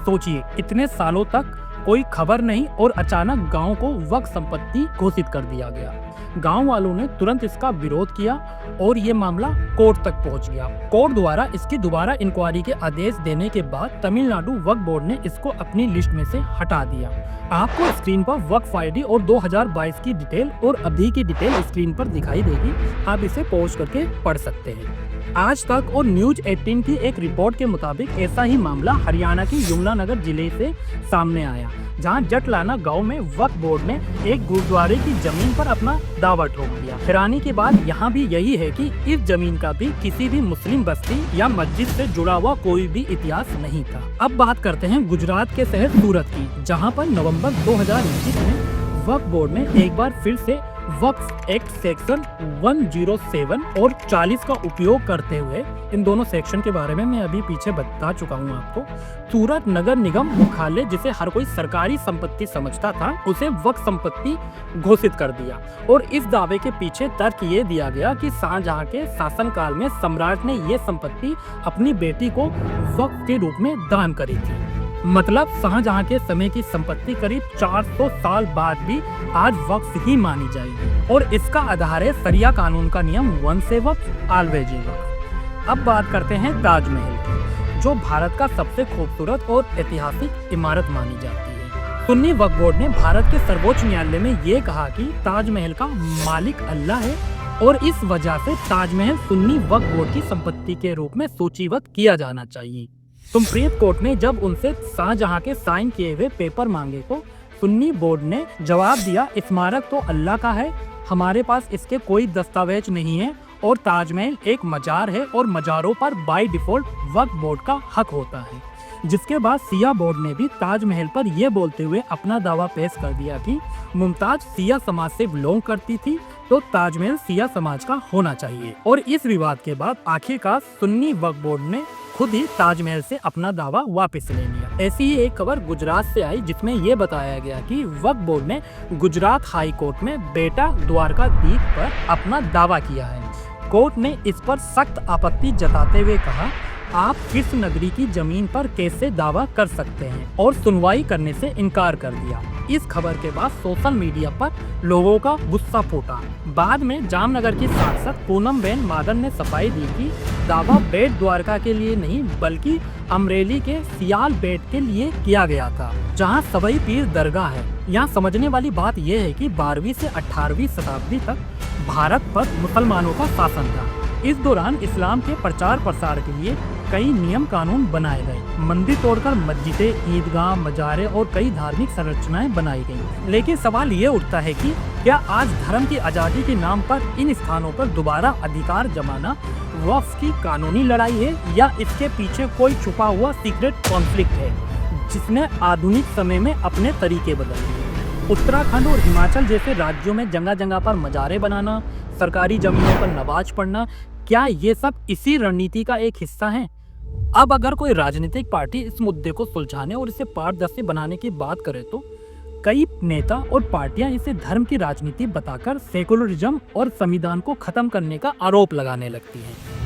सोचिए, इतने सालों तक कोई खबर नहीं और अचानक गांव को वक्फ संपत्ति घोषित कर दिया गया। गांव वालों ने तुरंत इसका विरोध किया और ये मामला कोर्ट तक पहुंच गया। कोर्ट द्वारा इसकी दोबारा इंक्वायरी के आदेश देने के बाद तमिलनाडु वक्फ बोर्ड ने इसको अपनी लिस्ट में से हटा दिया। आपको स्क्रीन पर वक्फ आईडी और 2022 की डिटेल और अभी की डिटेल स्क्रीन पर दिखाई देगी, आप इसे पॉज करके पढ़ सकते हैं। आज तक और न्यूज 18 की एक रिपोर्ट के मुताबिक ऐसा ही मामला हरियाणा के यमुनानगर जिले से सामने आया, जहां जटलाना गांव में वक्फ बोर्ड ने एक गुरुद्वारे की जमीन पर अपना दावा ठोक दिया। हैरानी की बात यहाँ भी यही है कि इस जमीन का भी किसी भी मुस्लिम बस्ती या मस्जिद से जुड़ा हुआ कोई भी इतिहास नहीं था। अब बात करते हैं गुजरात के शहर सूरत की, जहाँ पर नवम्बर 2021 में वक्फ बोर्ड ने एक बार फिर से वक्फ एक्ट सेक्शन 107 और 40 का उपयोग करते हुए, इन दोनों सेक्शन के बारे में मैं अभी पीछे बता चुका हूँ आपको, सूरत नगर निगम मुख्यालय, जिसे हर कोई सरकारी संपत्ति समझता था, उसे वक्फ संपत्ति घोषित कर दिया। और इस दावे के पीछे तर्क ये दिया गया कि शाहजहां के शासनकाल में सम्राट ने ये संपत्ति अपनी बेटी को वक्फ के रूप में दान करी थी। मतलब शाहजहां के समय की संपत्ति करीब 400 साल बाद भी आज वक्फ ही मानी जाएगी। और इसका आधार है शरिया कानून का नियम once a Waqf always a वक्फ। अब बात करते हैं ताजमहल की, जो भारत का सबसे खूबसूरत और ऐतिहासिक इमारत मानी जाती है। सुन्नी वक्फ बोर्ड ने भारत के सर्वोच्च न्यायालय में ये कहा कि ताजमहल का मालिक अल्लाह है और इस वजह से ताजमहल सुन्नी वक्फ बोर्ड की संपत्ति के रूप में सूचीबद्ध किया जाना चाहिए। सुप्रीम कोर्ट ने जब उनसे शाहजहां के साइन किए हुए पेपर मांगे तो सुन्नी बोर्ड ने जवाब दिया, स्मारक तो अल्लाह का है, हमारे पास इसके कोई दस्तावेज नहीं है और ताजमहल एक मजार है और मजारों पर बाय डिफॉल्ट वक्फ बोर्ड का हक होता है। जिसके बाद सिया बोर्ड ने भी ताजमहल पर यह बोलते हुए अपना दावा पेश कर दिया कि मुमताज सिया समाज से बिलोंग करती थी तो ताजमहल सिया समाज का होना चाहिए। और इस विवाद के बाद आखिरकार सुन्नी वक्फ बोर्ड ने खुद ही ताजमहल से अपना दावा वापस ले लिया। ऐसी ही एक खबर गुजरात से आई जिसमें यह बताया गया कि वक्फ बोर्ड ने गुजरात हाई कोर्ट में बेटा द्वारकाधीश पर अपना दावा किया है। कोर्ट ने इस पर सख्त आपत्ति जताते हुए कहा, आप किस नगरी की जमीन पर कैसे दावा कर सकते हैं, और सुनवाई करने से इनकार कर दिया। इस खबर के बाद सोशल मीडिया पर लोगों का गुस्सा फूटा। बाद में जामनगर की सांसद पूनमबेन मादन ने सफाई दी कि दावा बेट द्वारका के लिए नहीं बल्कि अमरेली के सियाल बेट के लिए किया गया था, जहां सवई पीर दरगाह है। यहाँ समझने वाली बात यह है कि 12वीं से 18वीं शताब्दी तक भारत पर मुसलमानों का शासन था। इस दौरान इस्लाम के प्रचार प्रसार के लिए कई नियम कानून बनाए गए। मंदिर तोड़कर मस्जिदें, ईदगाह, मजारे और कई धार्मिक संरचनाएं बनाई गईं। लेकिन सवाल ये उठता है कि क्या आज धर्म की आज़ादी के नाम पर इन स्थानों पर दोबारा अधिकार जमाना वक्फ की कानूनी लड़ाई है, या इसके पीछे कोई छुपा हुआ सीक्रेट कॉन्फ्लिक्ट है जिसने आधुनिक समय में अपने तरीके बदल दिए। उत्तराखंड और हिमाचल जैसे राज्यों में जगह जगह पर मजारे बनाना, सरकारी जमीनों पर नमाज पढ़ना, क्या ये सब इसी रणनीति का एक हिस्सा है? अब अगर कोई राजनीतिक पार्टी इस मुद्दे को सुलझाने और इसे पारदर्शी बनाने की बात करे तो कई नेता और पार्टियां इसे धर्म की राजनीति बताकर सेकुलरिज्म और संविधान को खत्म करने का आरोप लगाने लगती हैं।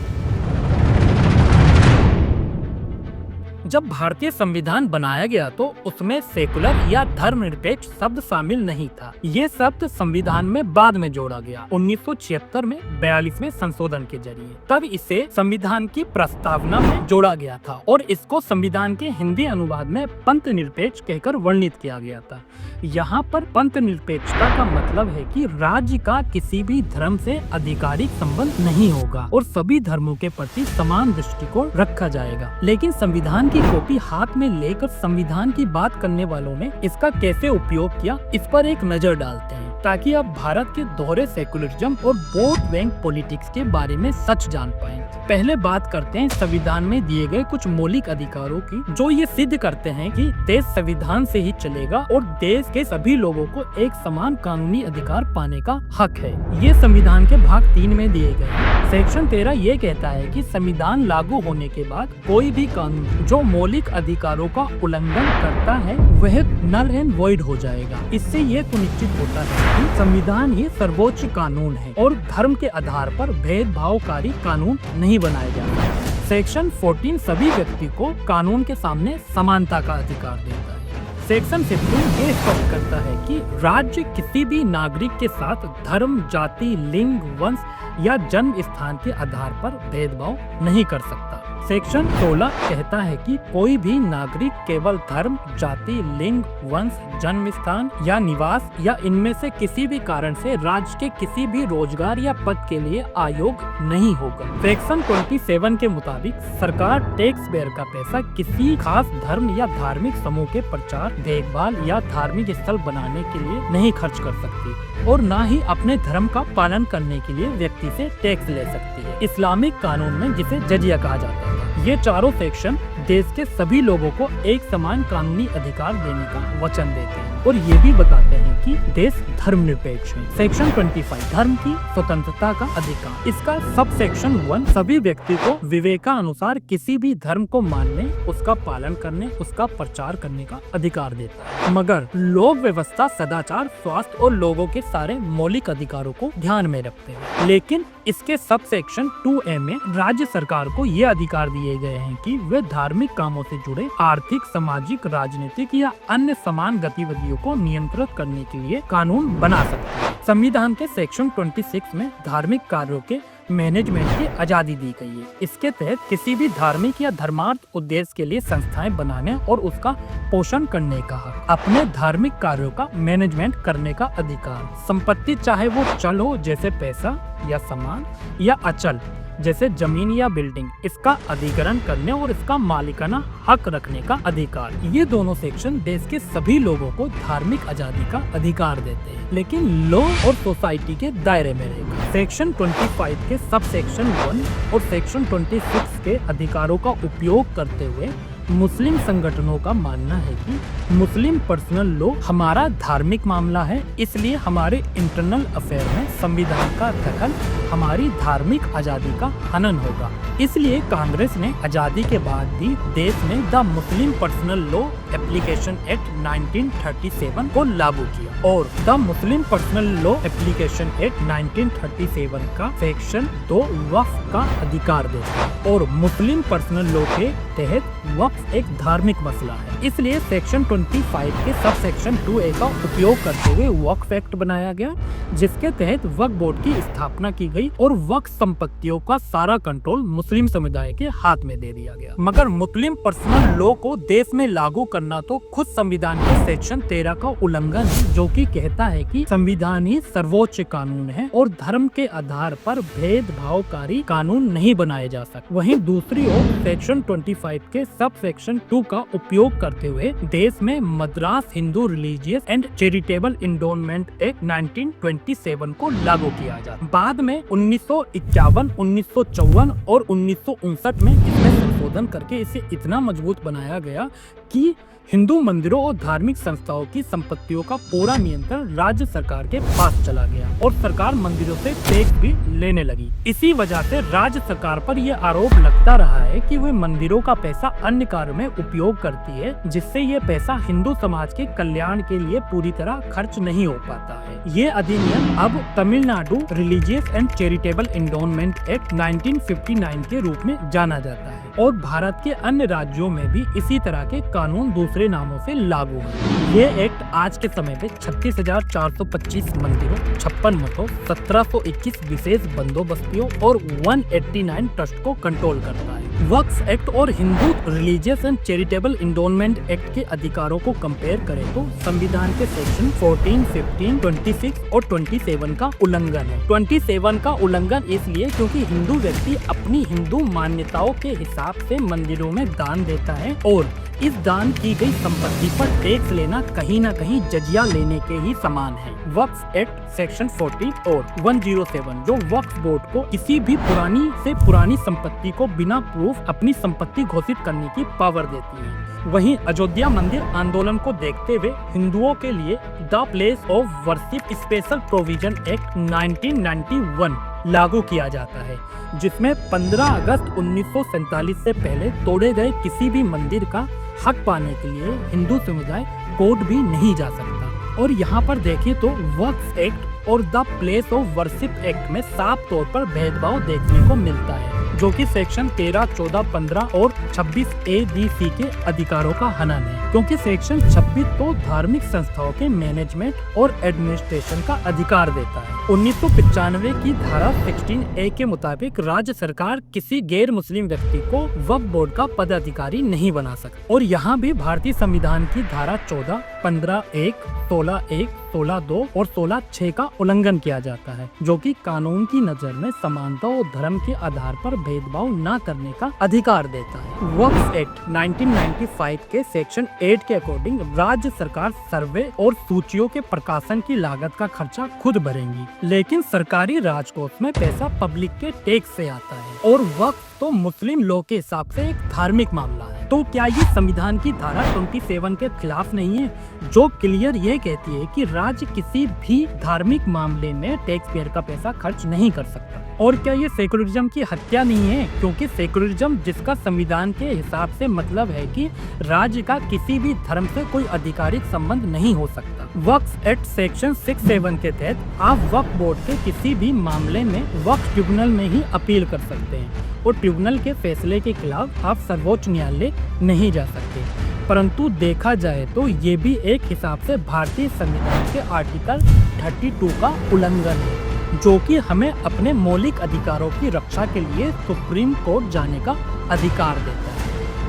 जब भारतीय संविधान बनाया गया तो उसमें सेकुलर या धर्मनिरपेक्ष शब्द शामिल नहीं था। ये शब्द संविधान में बाद में जोड़ा गया 1976 में 42वें संशोधन के जरिए। तब इसे संविधान की प्रस्तावना में जोड़ा गया था और इसको संविधान के हिंदी अनुवाद में पंथ निरपेक्ष कहकर वर्णित किया गया था। यहाँ पर पंथ निरपेक्षता का मतलब है कि राज्य का किसी भी धर्म से आधिकारिक संबंध नहीं होगा और सभी धर्मों के प्रति समान दृष्टिकोण रखा जाएगा। लेकिन संविधान की कॉपी हाथ में लेकर संविधान की बात करने वालों ने इसका कैसे उपयोग किया, इस पर एक नजर डालते हैं ताकि आप भारत के दोहरे सेकुलरिज्म और वोट बैंक पॉलिटिक्स के बारे में सच जान पाएं। पहले बात करते हैं संविधान में दिए गए कुछ मौलिक अधिकारों की, जो ये सिद्ध करते हैं कि देश संविधान से ही चलेगा और देश के सभी लोगों को एक समान कानूनी अधिकार पाने का हक है। ये संविधान के भाग 3 में दिए गए हैं। सेक्शन 13 ये कहता है कि संविधान लागू होने के बाद कोई भी कानून जो मौलिक अधिकारों का उल्लंघन करता है वह नल एंड वॉइड हो जाएगा। इससे ये सुनिश्चित होता है कि संविधान ही सर्वोच्च कानून है और धर्म के आधार पर भेदभावकारी कानून नहीं बनाए जाते। सेक्शन 14 सभी व्यक्ति को कानून के सामने समानता का अधिकार देता है। सेक्शन 15 ये स्पष्ट करता है कि राज्य किसी भी नागरिक के साथ धर्म, जाति, लिंग, वंश या जन्म स्थान के आधार पर भेदभाव नहीं कर सकता। सेक्शन 16 कहता है कि कोई भी नागरिक केवल धर्म, जाति, लिंग, वंश, जन्म स्थान या निवास या इनमें से किसी भी कारण से राज्य के किसी भी रोजगार या पद के लिए अयोग्य नहीं होगा। सेक्शन 27 के मुताबिक सरकार टैक्स पेयर का पैसा किसी खास धर्म या धार्मिक समूह के प्रचार, देखभाल या धार्मिक स्थल बनाने के लिए नहीं खर्च कर सकती और न ही अपने धर्म का पालन करने के लिए व्यक्ति से टैक्स ले सकती है। इस्लामिक कानून में जिसे जजिया कहा जाता है। ये चारों सेक्शन देश के सभी लोगों को एक समान कानूनी अधिकार देने का वचन देते हैं और ये भी बताते हैं कि देश धर्मनिरपेक्ष है। सेक्शन 25 धर्म की स्वतंत्रता का अधिकार। इसका सब सेक्शन 1 सभी व्यक्ति को विवेकानुसार किसी भी धर्म को मानने, उसका पालन करने, उसका प्रचार करने का अधिकार देता है, मगर लोक व्यवस्था, सदाचार, स्वास्थ्य और लोगों के सारे मौलिक अधिकारों को ध्यान में रखते हैं। लेकिन इसके सब सेक्शन 2A में राज्य सरकार को ये अधिकार दिए गए हैं कि वे धार्मिक कामों से जुड़े आर्थिक, सामाजिक, राजनीतिक या अन्य समान गतिविधियों को नियंत्रित करने के लिए कानून बना सकते हैं। संविधान के सेक्शन 26 में धार्मिक कार्यों के मैनेजमेंट की आजादी दी गई है। इसके तहत किसी भी धार्मिक या धर्मार्थ उद्देश्य के लिए संस्थाएं बनाने और उसका पोषण करने का हक, अपने धार्मिक कार्यों का मैनेजमेंट करने का अधिकार, संपत्ति चाहे वो चल हो जैसे पैसा या सामान या अचल जैसे जमीन या बिल्डिंग, इसका अधिग्रहण करने और इसका मालिकाना हक रखने का अधिकार। ये दोनों सेक्शन देश के सभी लोगों को धार्मिक आजादी का अधिकार देते हैं, लेकिन लॉ और सोसाइटी के दायरे में रहेगा। सेक्शन 25 के सब सेक्शन 1 और सेक्शन 26 के अधिकारों का उपयोग करते हुए मुस्लिम संगठनों का मानना है कि मुस्लिम पर्सनल लॉ हमारा धार्मिक मामला है, इसलिए हमारे इंटरनल अफेयर में संविधान का दखल हमारी धार्मिक आजादी का हनन होगा। इसलिए कांग्रेस ने आजादी के बाद भी देश में the Muslim personal law application act 1937 को लागू किया और the Muslim personal law application act 1937 का सेक्शन 2 वक्फ का अधिकार देता है और मुस्लिम पर्सनल लॉ के तहत वक्फ एक धार्मिक मसला है। इसलिए सेक्शन 25 के सब सेक्शन 2A का उपयोग करते हुए वक्फ एक्ट बनाया गया, जिसके तहत वक्फ बोर्ड की स्थापना की गई और वक्फ संपत्तियों का सारा कंट्रोल मुस्लिम समुदाय के हाथ में दे दिया गया। मगर मुस्लिम पर्सनल लॉ को देश में लागू करना तो खुद संविधान के सेक्शन 13 का उल्लंघन है, जो कि कहता है कि संविधान ही सर्वोच्च कानून है और धर्म के आधार पर भेदभावकारी कानून नहीं बनाए जा सकते। वहीं दूसरी ओर सेक्शन 25 के सब सेक्शन 2 का उपयोग करते हुए देश में Madras Hindu religious and charitable endowment act 1927 को लागू किया जाता। बाद में 1951, 1954 और 1959 में इसमें संशोधन करके इसे इतना मजबूत बनाया गया कि हिंदू मंदिरों और धार्मिक संस्थाओं की संपत्तियों का पूरा नियंत्रण राज्य सरकार के पास चला गया और सरकार मंदिरों से टैक्स भी लेने लगी। इसी वजह से राज्य सरकार पर यह आरोप लगता रहा है कि वह मंदिरों का पैसा अन्य कार्य में उपयोग करती है, जिससे ये पैसा हिंदू समाज के कल्याण के लिए पूरी तरह खर्च नहीं हो पाता है। ये अधिनियम अब Tamil Nadu religious and charitable endowment act 1959 के रूप में जाना जाता है और भारत के अन्य राज्यों में भी इसी तरह के कानून दूसरे नामों से लागू है। ये एक्ट आज के समय पे 36,425 मंदिरों, 56 मठों, 1721 विशेष बंदोबस्तियों और 189 ट्रस्ट को कंट्रोल करता है। वक्फ एक्ट और Hindu religious and charitable endowment act के अधिकारों को कंपेयर करें तो संविधान के सेक्शन 14, 15, 26 और 27 का उल्लंघन है। 27 का उल्लंघन इसलिए क्योंकि हिंदू व्यक्ति अपनी हिंदू मान्यताओं के हिसाब से मंदिरों में दान देता है और इस दान की गई संपत्ति पर टैक्स लेना कहीं न कहीं जजिया लेने के ही समान है। वक्फ एक्ट सेक्शन 14 और 107 जो वक्फ बोर्ड को किसी भी पुरानी से पुरानी संपत्ति को बिना प्रूफ अपनी संपत्ति घोषित करने की पावर देती है। वहीं अयोध्या मंदिर आंदोलन को देखते हुए हिंदुओं के लिए the place of worship special provision act 1991 लागू किया जाता है, जिसमें 15 अगस्त 1947 से पहले तोड़े गए किसी भी मंदिर का हक पाने के लिए हिंदू समुदाय कोर्ट भी नहीं जा सकता। और यहाँ पर देखें तो वक्फ एक्ट और the place of worship act में साफ तौर पर भेदभाव देखने को मिलता है, जो कि सेक्शन 13, 14, 15 और 26A-B-C के अधिकारों का हनन है, क्योंकि सेक्शन 26 तो धार्मिक संस्थाओं के मैनेजमेंट और एडमिनिस्ट्रेशन का अधिकार देता है। 1995 की धारा 16A के मुताबिक राज्य सरकार किसी गैर मुस्लिम व्यक्ति को वक्फ बोर्ड का पदाधिकारी नहीं बना सकती और यहाँ भी भारतीय संविधान की धारा 14, 15(1), 16(1), 16(2) और 16(6) का उल्लंघन किया जाता है, जो कि कानून की नजर में समानता और धर्म के आधार पर भेदभाव न करने का अधिकार देता है। वक्फ एक्ट 1995 के सेक्शन 8 के अकॉर्डिंग राज्य सरकार सर्वे और सूचियों के प्रकाशन की लागत का खर्चा खुद भरेंगी, लेकिन सरकारी राजकोष में पैसा पब्लिक के टैक्स से आता है और वक्फ तो मुस्लिम लॉ के हिसाब से एक धार्मिक मामला है। तो क्या ये संविधान की धारा 27 के खिलाफ नहीं है, जो क्लियर ये कहती है कि राज्य किसी भी धार्मिक मामले में टैक्स पेयर का पैसा खर्च नहीं कर सकता? और क्या ये सेकुलरिज्म की हत्या नहीं है, क्योंकि सेकुलरिज्म जिसका संविधान के हिसाब से मतलब है कि राज्य का किसी भी धर्म से कोई आधिकारिक संबंध नहीं हो सकता। वक्फ एक्ट सेक्शन 6(7) के तहत आप वक्फ बोर्ड के किसी भी मामले में वक्फ ट्रिब्यूनल में ही अपील कर सकते हैं और ट्रिब्यूनल के फैसले के खिलाफ आप सर्वोच्च न्यायालय नहीं जा सकते। परंतु देखा जाए तो ये भी एक हिसाब से भारतीय संविधान के आर्टिकल 32 का उल्लंघन है, जो कि हमें अपने मौलिक अधिकारों की रक्षा के लिए सुप्रीम कोर्ट जाने का अधिकार देता है।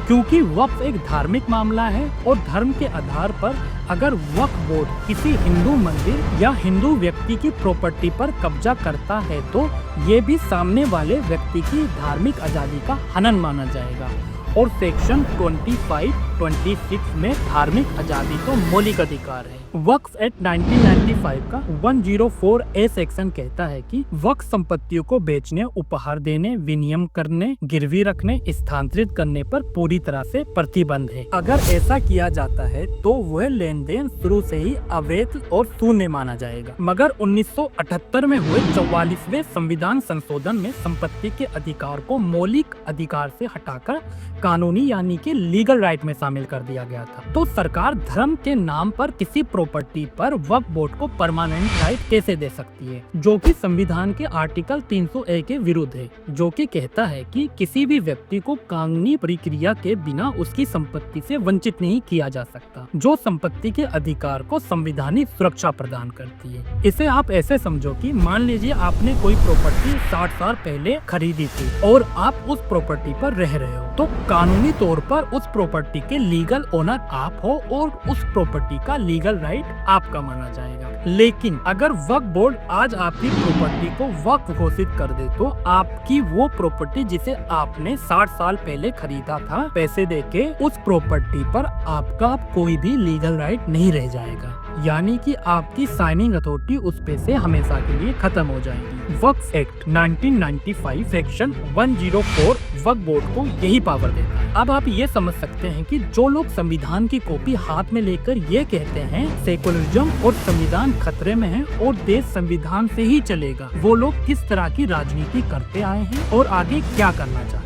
क्योंकि वक्फ एक धार्मिक मामला है और धर्म के आधार पर अगर वक्फ बोर्ड किसी हिंदू मंदिर या हिंदू व्यक्ति की प्रॉपर्टी पर कब्जा करता है तो ये भी सामने वाले व्यक्ति की धार्मिक आजादी का हनन माना जाएगा और सेक्शन 25-26 में धार्मिक आजादी तो मौलिक अधिकार है। वक्फ एक्ट 1995 का 104A सेक्शन कहता है कि वक्फ संपत्तियों को बेचने, उपहार देने, विनिमय करने, गिरवी रखने, स्थानांतरित करने पर पूरी तरह से प्रतिबंध है। अगर ऐसा किया जाता है तो वह लेन देन शुरू से ही अवैध और शून्य माना जाएगा। मगर 1978 में हुए 44वें संविधान संशोधन में संपत्ति के अधिकार को मौलिक अधिकार से हटाकर कानूनी यानी कि लीगल राइट में शामिल कर दिया गया था। तो सरकार धर्म के नाम पर किसी प्रॉपर्टी पर वक्फ बोर्ड को परमानेंट राइट कैसे दे सकती है, जो कि संविधान के आर्टिकल 300A के विरुद्ध है, जो कि कहता है कि किसी भी व्यक्ति को कानूनी प्रक्रिया के बिना उसकी संपत्ति से वंचित नहीं किया जा सकता, जो संपत्ति के अधिकार को संवैधानिक सुरक्षा प्रदान करती है। इसे आप ऐसे समझो कि मान लीजिए आपने कोई प्रॉपर्टी 60 साल पहले खरीदी थी और आप उस प्रॉपर्टी पर रह रहे हो, तो कानूनी तौर पर उस प्रॉपर्टी के लीगल ओनर आप हो और उस प्रॉपर्टी का लीगल राइट आपका माना जाएगा। लेकिन अगर वक्फ बोर्ड आज आपकी प्रॉपर्टी को वक्फ घोषित कर दे तो आपकी वो प्रॉपर्टी जिसे आपने 60 साल पहले खरीदा था, पैसे देके उस प्रॉपर्टी पर आपका कोई भी लीगल राइट नहीं रह जाएगा, यानी कि आपकी साइनिंग अथॉरिटी उस पे से हमेशा के लिए खत्म हो जाएगी। वक्फ एक्ट 1995 सेक्शन 104 वक्फ बोर्ड को यही पावर देता है। अब आप ये समझ सकते हैं कि जो लोग संविधान की कॉपी हाथ में लेकर ये कहते हैं सेकुलरिज्म और संविधान खतरे में है और देश संविधान से ही चलेगा, वो लोग किस तरह की राजनीति करते आए हैं और आगे क्या करना चाहते हैं।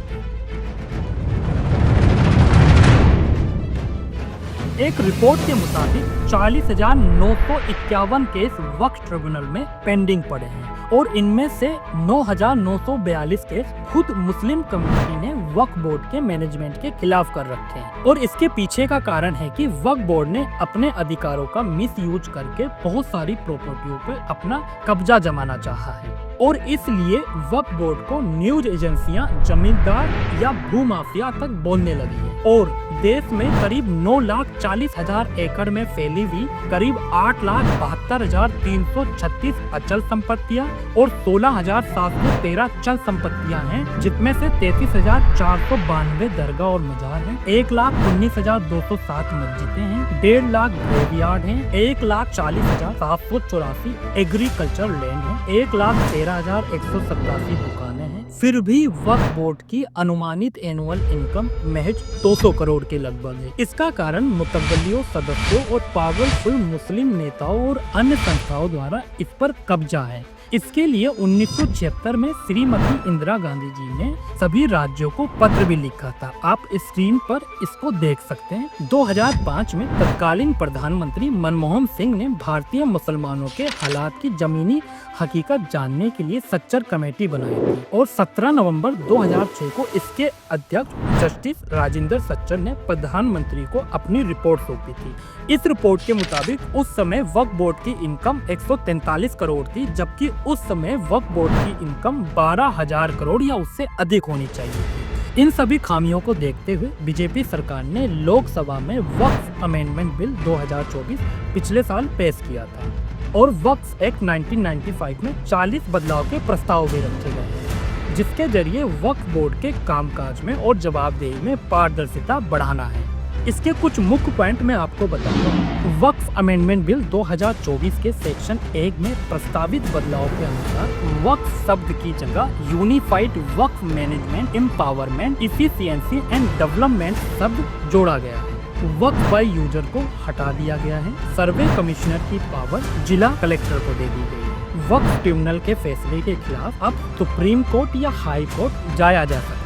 एक रिपोर्ट के मुताबिक 40,951 केस वक्फ ट्रिब्यूनल में पेंडिंग पड़े हैं और इनमें से 9,942 केस खुद मुस्लिम कम्युनिटी ने वक्फ बोर्ड के मैनेजमेंट के खिलाफ कर रखे हैं। और इसके पीछे का कारण है कि वक्फ बोर्ड ने अपने अधिकारों का मिसयूज करके बहुत सारी प्रॉपर्टियों पे अपना कब्जा जमाना चाहा है और इसलिए वक्फ बोर्ड को न्यूज एजेंसियां जमींदार या भूमाफिया तक बोलने लगी है। और देश में करीब 9,40,000 एकड़ में फैली हुई करीब 8,72,336 अचल संपत्तियां और 16,713 चल संपत्तियां हैं, जिसमें से 33,492 दरगाह और मजार हैं, 1,19,207 मस्जिदें हैं, 1.5 लाख ग्रेवयार्ड हैं, 1,40,784 एग्रीकल्चर लैंड है, 1,13,187 दुकानें हैं। फिर भी वक्फ बोर्ड की अनुमानित एनुअल इनकम महज 200 करोड़ के लगभग है। इसका कारण मुतवल्लियों, सदस्यों और पावरफुल मुस्लिम नेताओं और अन्य संस्थाओं द्वारा इस पर कब्जा है। इसके लिए 1976 में श्रीमती इंदिरा गांधी जी ने सभी राज्यों को पत्र भी लिखा था। आप स्क्रीन पर इसको देख सकते हैं। 2005 में तत्कालीन प्रधानमंत्री मनमोहन सिंह ने भारतीय मुसलमानों के हालात की जमीनी हकीकत जानने के लिए सच्चर कमेटी बनाई थी और 17 नवंबर 2006 को इसके अध्यक्ष जस्टिस राजेंद्र सच्चर ने प्रधानमंत्री को अपनी रिपोर्ट सौंपी थी। इस रिपोर्ट के मुताबिक उस समय वक्फ बोर्ड की इनकम 143 करोड़ थी, जबकि उस समय वक्फ बोर्ड की इनकम 12,000 करोड़ या उससे अधिक होनी चाहिए थी। इन सभी खामियों को देखते हुए बीजेपी सरकार ने लोकसभा में वक्फ अमेंडमेंट बिल 2024 पिछले साल पेश किया था और वक्फ एक्ट 1995 में 40 बदलाव के प्रस्ताव भी रखे गए हैं, जिसके जरिए वक्फ बोर्ड के कामकाज में और जवाबदेही में पारदर्शिता बढ़ाना है। इसके कुछ मुख्य पॉइंट मैं आपको बताऊंगा। वक्फ अमेंडमेंट बिल 2024 के सेक्शन 1 में प्रस्तावित बदलाव के अनुसार वक्फ शब्द की जगह unified Waqf management, empowerment, efficiency and development शब्द जोड़ा गया है। वक्फ बाय यूजर को हटा दिया गया है। सर्वे कमिश्नर की पावर जिला कलेक्टर को दे दी गई है। वक्फ ट्रिब्यूनल के फैसले के खिलाफ अब सुप्रीम कोर्ट या हाई कोर्ट जाया जा सकता है।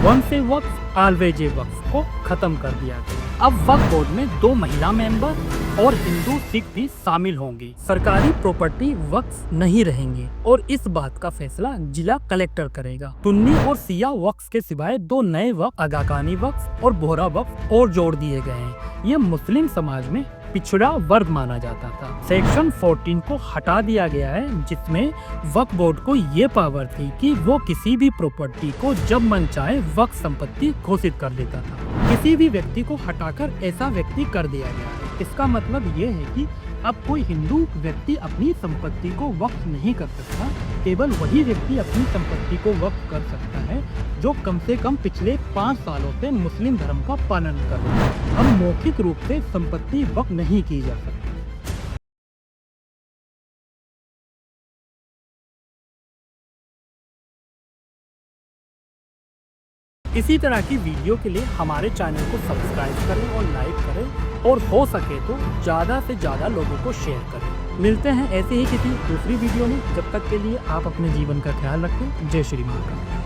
Once a Waqf always a वक्फ को खत्म कर दिया गया। अब वक्फ बोर्ड में 2 महिला मेंबर और हिंदू सिख भी शामिल होंगे। सरकारी प्रॉपर्टी वक्फ नहीं रहेंगे और इस बात का फैसला जिला कलेक्टर करेगा। सुन्नी और शिया वक्फ के सिवाय 2 नए वक्फ, आगाखानी वक्फ और बोहरा वक्फ और जोड़ दिए गए हैं। ये मुस्लिम समाज में पिछड़ा वर्ग माना जाता था। सेक्शन 14 को हटा दिया गया है, जिसमें वक्फ बोर्ड को ये पावर थी कि वो किसी भी प्रॉपर्टी को जब मन चाहे वक्फ संपत्ति घोषित कर देता था। किसी भी व्यक्ति को हटाकर ऐसा व्यक्ति कर दिया गया है। इसका मतलब ये है कि अब कोई हिंदू व्यक्ति अपनी संपत्ति को वक्फ नहीं कर सकता। केवल वही व्यक्ति अपनी संपत्ति को वक्फ कर सकता है जो कम से कम पिछले 5 सालों से मुस्लिम धर्म का पालन कर रहा है। अब मौखिक रूप से संपत्ति वक्फ नहीं की जा सकती। इसी तरह की वीडियो के लिए हमारे चैनल को सब्सक्राइब करें और लाइक करें और हो सके तो ज़्यादा से ज़्यादा लोगों को शेयर करें। मिलते हैं ऐसे ही किसी दूसरी वीडियो में। जब तक के लिए आप अपने जीवन का ख्याल रखें। जय श्री महाकाल।